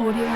Audio Jungle.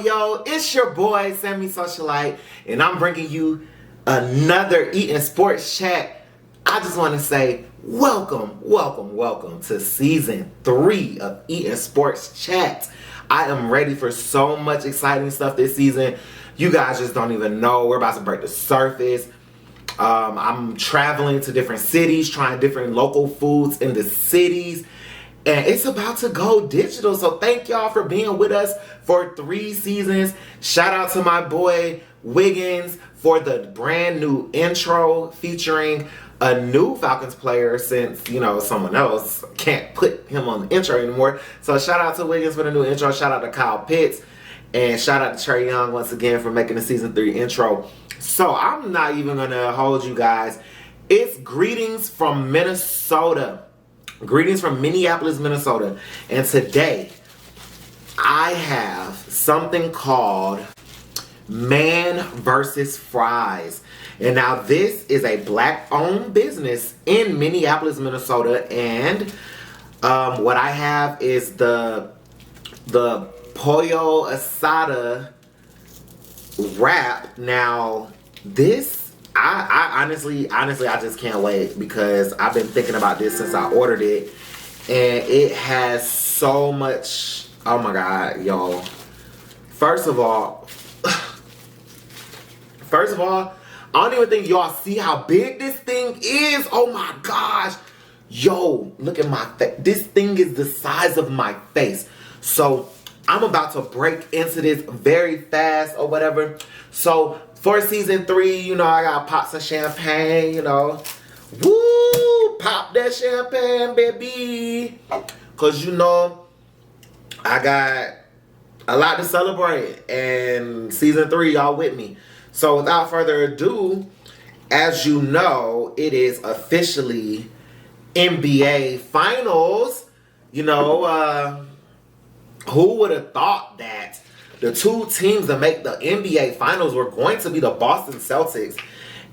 Yo, it's your boy, Sammy Socialite, and I'm bringing you another Eating Sports Chat. I just want to say welcome to Season 3 of Eating Sports Chat. I am ready for so much exciting stuff this season. You guys just don't even know. We're about to break the surface. I'm traveling to different cities, trying different local foods in the cities. And it's about to go digital. So thank y'all for being with us for 3 seasons. Shout out to my boy Wiggins for the brand new intro featuring a new Falcons player since, someone else can't put him on the intro anymore. So shout out to Wiggins for the new intro. Shout out to Kyle Pitts. And shout out to Trey Young once again for making the Season 3 intro. So I'm not even going to hold you guys. It's greetings from Minnesota. Greetings from Minneapolis, Minnesota. And today, I have something called Man versus Fries. And now this is a black-owned business in Minneapolis, Minnesota. And what I have is the pollo asada wrap. Now, this I honestly, I just can't wait because I've been thinking about this since I ordered it, and it has so much. Oh my god, y'all! First of all, I don't even think y'all see how big this thing is. Oh my gosh, yo, look at my face. This thing is the size of my face. So I'm about to break into this very fast or whatever. So for Season 3, I got pots of champagne, Woo! Pop that champagne, baby. Because, I got a lot to celebrate. And Season 3, y'all with me. So without further ado, as you know, it is officially NBA Finals. Who would have thought that the 2 teams that make the NBA Finals were going to be the Boston Celtics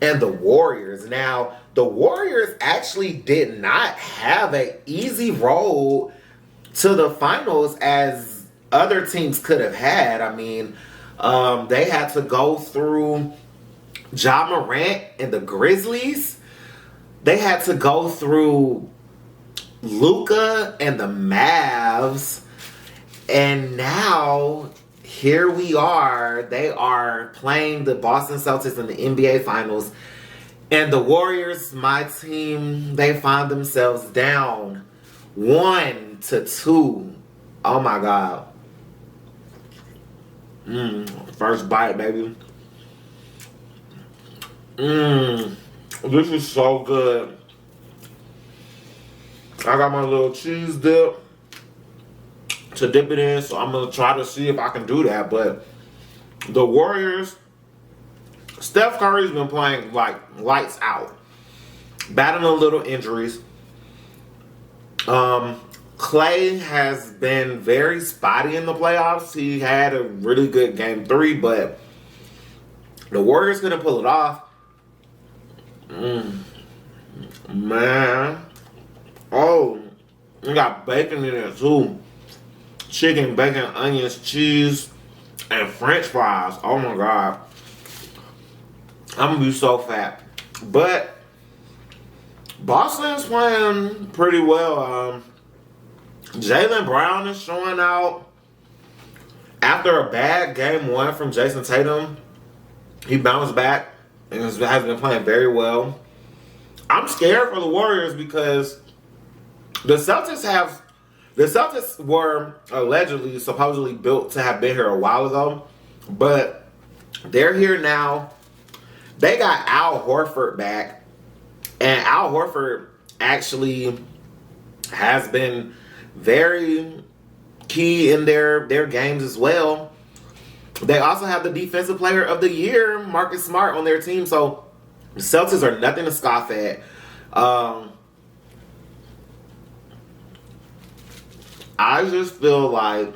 and the Warriors. Now, the Warriors actually did not have an easy road to the finals as other teams could have had. I mean, they had to go through Ja Morant and the Grizzlies. They had to go through Luka and the Mavs. And now, here we are. They are playing the Boston Celtics in the NBA Finals. And the Warriors, my team, they find themselves down 1-2. Oh my God. First bite, baby. This is so good. I got my little cheese dip to dip it in, so I'm going to try to see if I can do that. But the Warriors, Steph Curry's been playing like lights out, battling a little injuries. Clay has been very spotty in the playoffs. He had a really good game 3, but the Warriors going to pull it off. Man. Oh, we got bacon in it too. Chicken, bacon, onions, cheese, and French fries. Oh my God. I'm going to be so fat. But Boston's playing pretty well. Jaylen Brown is showing out. After a bad game 1 from Jason Tatum, he bounced back and has been playing very well. I'm scared for the Warriors because the Celtics were allegedly, supposedly built to have been here a while ago, but they're here now. They got Al Horford back, and Al Horford actually has been very key in their games as well. They also have the Defensive Player of the Year, Marcus Smart, on their team, so the Celtics are nothing to scoff at. I just feel like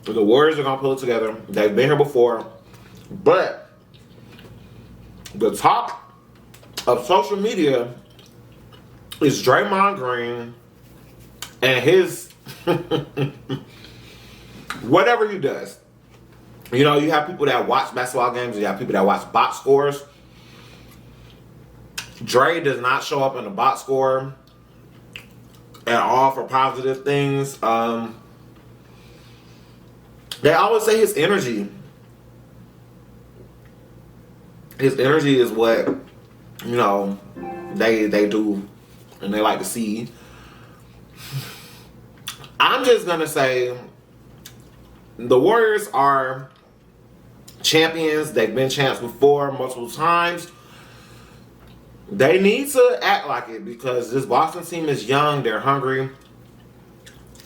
the Warriors are gonna pull it together. They've been here before, but the talk of social media is Draymond Green and his whatever he does. You know, you have people that watch basketball games, you have people that watch box scores. Dre does not show up in the box score at all for positive things. They always say his energy. His energy is what, you know, they do and they like to see. I'm just gonna say the Warriors are champions. They've been champs before multiple times. They need to act like it because this Boston team is young, they're hungry,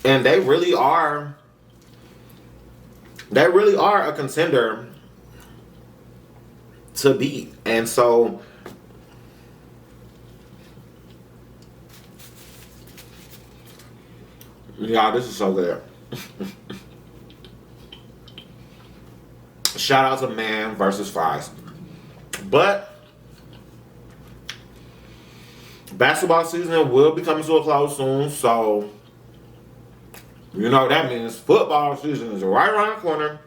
and they really are a contender to beat. And so yeah, this is so good. Shout out to Man versus Fries. But basketball season will be coming to a close soon, so you know that means football season is right around the corner.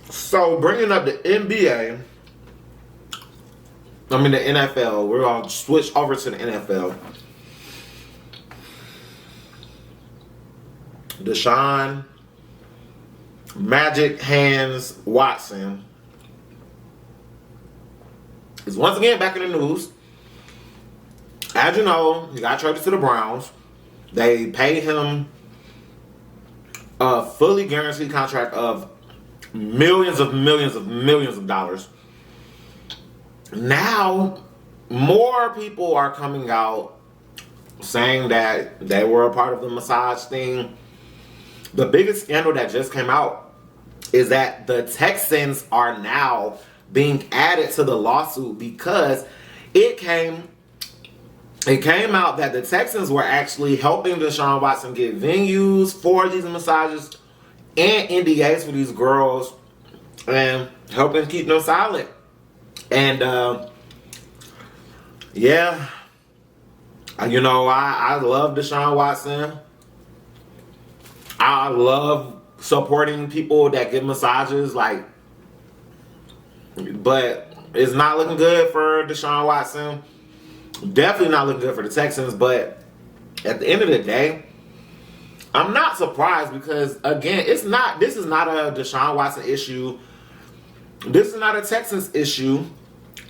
So bringing up the NBA, the NFL, we're going to switch over to the NFL. Deshaun Magic Hands Watson is once again back in the news. As you know, he got traded to the Browns. They paid him a fully guaranteed contract of millions of dollars. Now, more people are coming out saying that they were a part of the massage thing. The biggest scandal that just came out is that the Texans are now being added to the lawsuit because it came out that the Texans were actually helping Deshaun Watson get venues for these massages and NDAs for these girls and helping keep them silent. And yeah, you know, I love Deshaun Watson. I love supporting people that get massages, like, but it's not looking good for Deshaun Watson. Definitely not looking good for the Texans, but at the end of the day, I'm not surprised because, again, this is not a Deshaun Watson issue. This is not a Texans issue.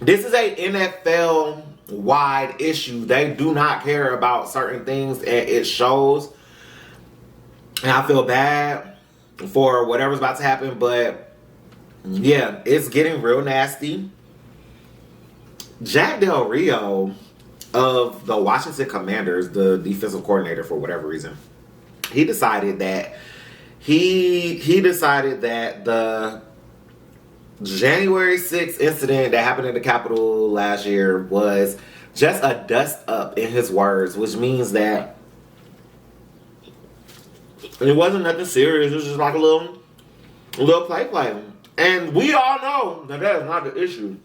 This is a NFL-wide issue. They do not care about certain things, and it shows. And I feel bad for whatever's about to happen, but yeah, it's getting real nasty. Jack Del Rio of the Washington Commanders, the defensive coordinator for whatever reason, he decided that the January 6th incident that happened in the Capitol last year was just a dust up, in his words, which means that it wasn't nothing serious. It was just like a little play. And we all know that is not the issue.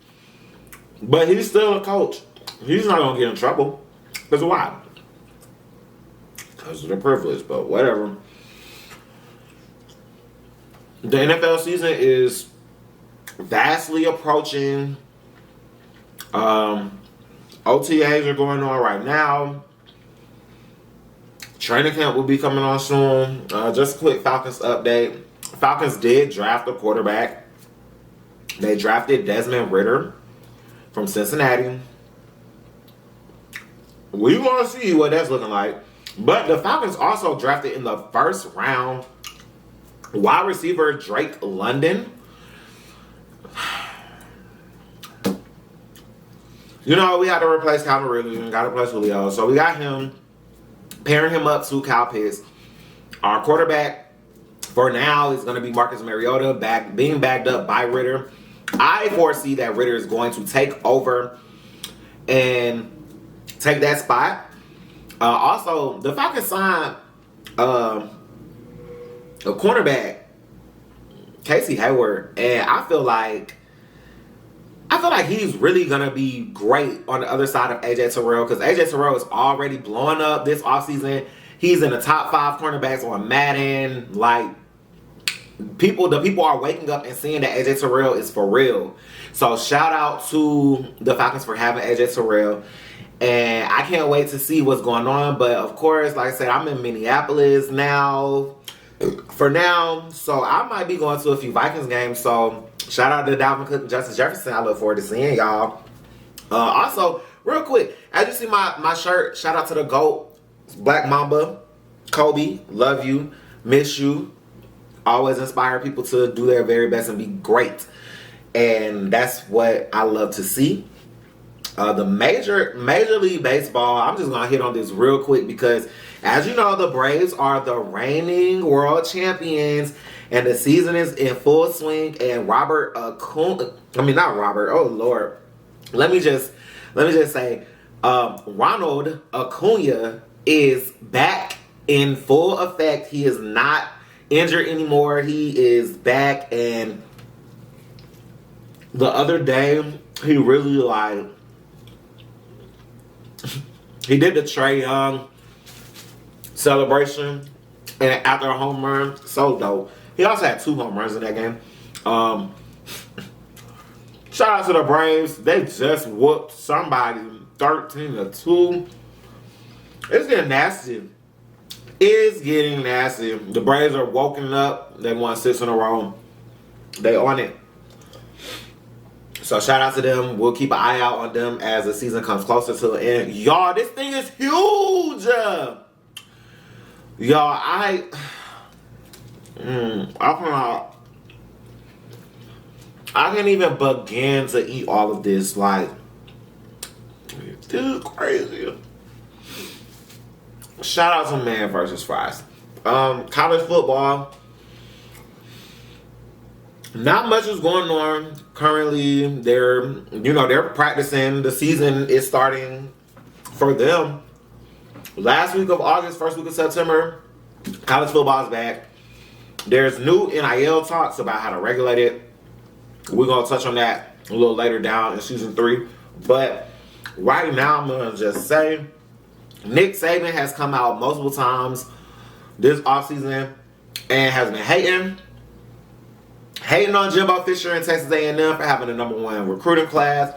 But he's still a coach. He's not going to get in trouble. Because why? Because of the privilege, but whatever. The NFL season is vastly approaching. OTAs are going on right now. Training camp will be coming on soon. Just a quick Falcons update. Falcons did draft a quarterback. They drafted Desmond Ridder from Cincinnati. We want to see what that's looking like. But the Falcons also drafted in the first round wide receiver Drake London. You know, we had to replace Calvin Ridley and got to replace Julio. So we got him, pairing him up to Kyle Pitts. Our quarterback for now is going to be Marcus Mariota, being backed up by Ridder. I foresee that Ridder is going to take over and take that spot. Also, the Falcons signed a cornerback, Casey Hayward, and I feel like he's really gonna be great on the other side of AJ Terrell, because AJ Terrell is already blowing up this offseason. He's in the top 5 cornerbacks on Madden. Like, the people are waking up and seeing that AJ Terrell is for real. So shout out to the Falcons for having AJ Terrell. And I can't wait to see what's going on. But of course, like I said, I'm in Minneapolis now. For now. So I might be going to a few Vikings games. So shout out to Dalvin Cook and Justin Jefferson. I look forward to seeing y'all. Also, real quick, as you see my shirt, shout out to the GOAT, Black Mamba, Kobe. Love you. Miss you. Always inspire people to do their very best and be great. And that's what I love to see. The Major League Baseball, I'm just going to hit on this real quick because, as you know, the Braves are the reigning world champions and the season is in full swing. And Ronald Acuna is back in full effect. He is not injured anymore. He is back, and the other day he really he did the Trae Young celebration, and after a home run, so dope. He also had 2 home runs in that game. Shout out to the Braves. They just whooped somebody 13-2. It's getting nasty. It's getting nasty. The Braves are woken up. They won 6 in a row. They on it. So shout out to them. We'll keep an eye out on them as the season comes closer to the end. Y'all, this thing is huge. Y'all, I can't even begin to eat all of this. Like, this is crazy. Shout out to Man versus Fries. College football. Not much is going on currently. They're practicing. The season is starting for them. Last week of August, first week of September, college football is back. There's new NIL talks about how to regulate it. We're going to touch on that a little later down in season 3. But right now, I'm going to just say, Nick Saban has come out multiple times this offseason and has been hating on Jimbo Fisher and Texas A&M for having the #1 recruiting class,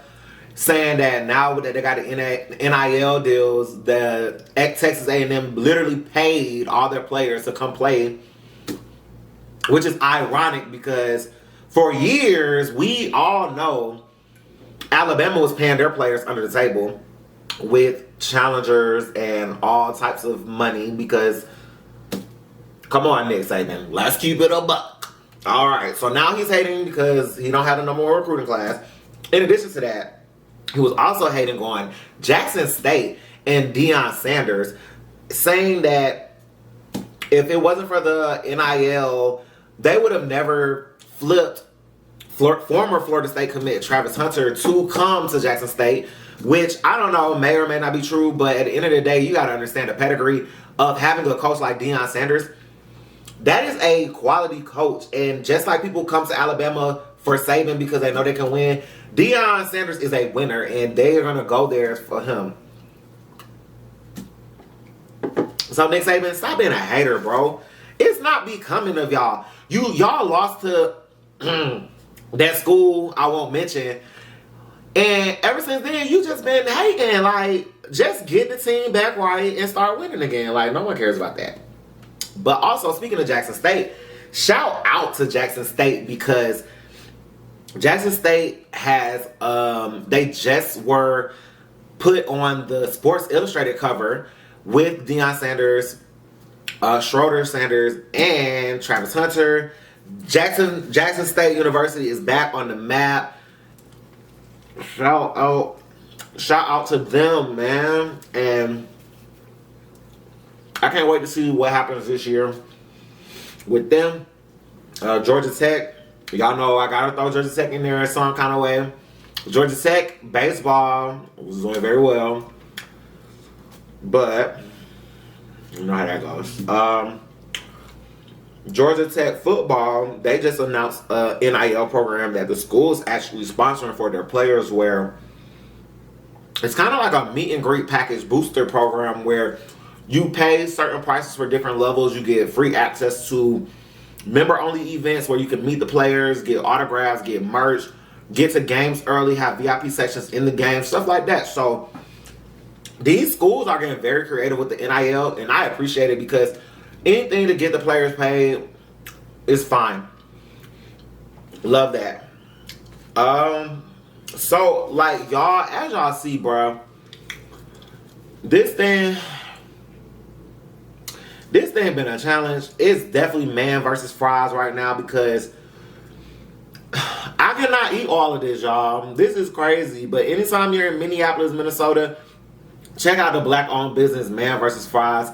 saying that now that they got the NIL deals, the Texas A&M literally paid all their players to come play, which is ironic because for years we all know Alabama was paying their players under the table with challengers and all types of money because, come on, Nick Saban, let's keep it a buck. All right, so now he's hating because he don't have the #1 recruiting class. In addition to that, he was also hating on Jackson State and Deion Sanders, saying that if it wasn't for the NIL, they would have never flipped former Florida State commit Travis Hunter to come to Jackson State, which I don't know, may or may not be true, but at the end of the day, you got to understand the pedigree of having a coach like Deion Sanders. That is a quality coach, and just like people come to Alabama for Saban because they know they can win, Deion Sanders is a winner, and they are going to go there for him. So Nick Saban, stop being a hater, bro. It's not becoming of y'all. Y'all lost to that school I won't mention, and ever since then, you just been hating. Like, just get the team back right and start winning again. Like, no one cares about that. But also, speaking of Jackson State, shout out to Jackson State because Jackson State has, they just were put on the Sports Illustrated cover with Deion Sanders, Schroeder Sanders, and Travis Hunter. Jackson State University is back on the map. Shout out to them, man. And I can't wait to see what happens this year with them. Georgia Tech, y'all know I gotta throw Georgia Tech in there in some kind of way. Georgia Tech baseball was doing very well, but You know how that goes. Georgia Tech football, they just announced a NIL program that the school's actually sponsoring for their players, where it's kind of like a meet and greet package booster program where you pay certain prices for different levels. You get free access to member-only events where you can meet the players, get autographs, get merch, get to games early, have VIP sections in the game, stuff like that. So these schools are getting very creative with the NIL, and I appreciate it because anything to get the players paid is fine. Love that. So, like, y'all, as y'all see, bro, this thing been a challenge. It's definitely man versus fries right now because I cannot eat all of this, y'all. This is crazy. But anytime you're in Minneapolis, Minnesota, check out the black-owned business, Man vs. Fries.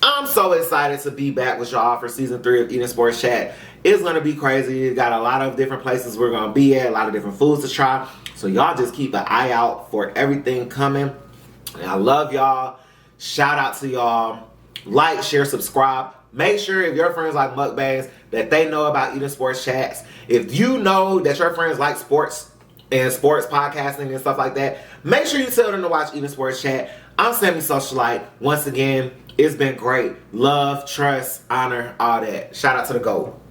I'm so excited to be back with y'all for season 3 of Eating Sports Chat. It's going to be crazy. Got a lot of different places we're going to be at, a lot of different foods to try. So y'all just keep an eye out for everything coming. And I love y'all. Shout out to y'all. Like, share, subscribe. Make sure if your friends like mukbangs that they know about Eating Sports Chats. If you know that your friends like sports and sports podcasting and stuff like that, make sure you tell them to watch Eating Sports Chat. I'm Sammy Socialite. Once again, it's been great. Love, trust, honor, all that. Shout out to the GOAT.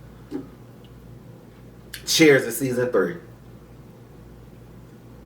Cheers to season 3.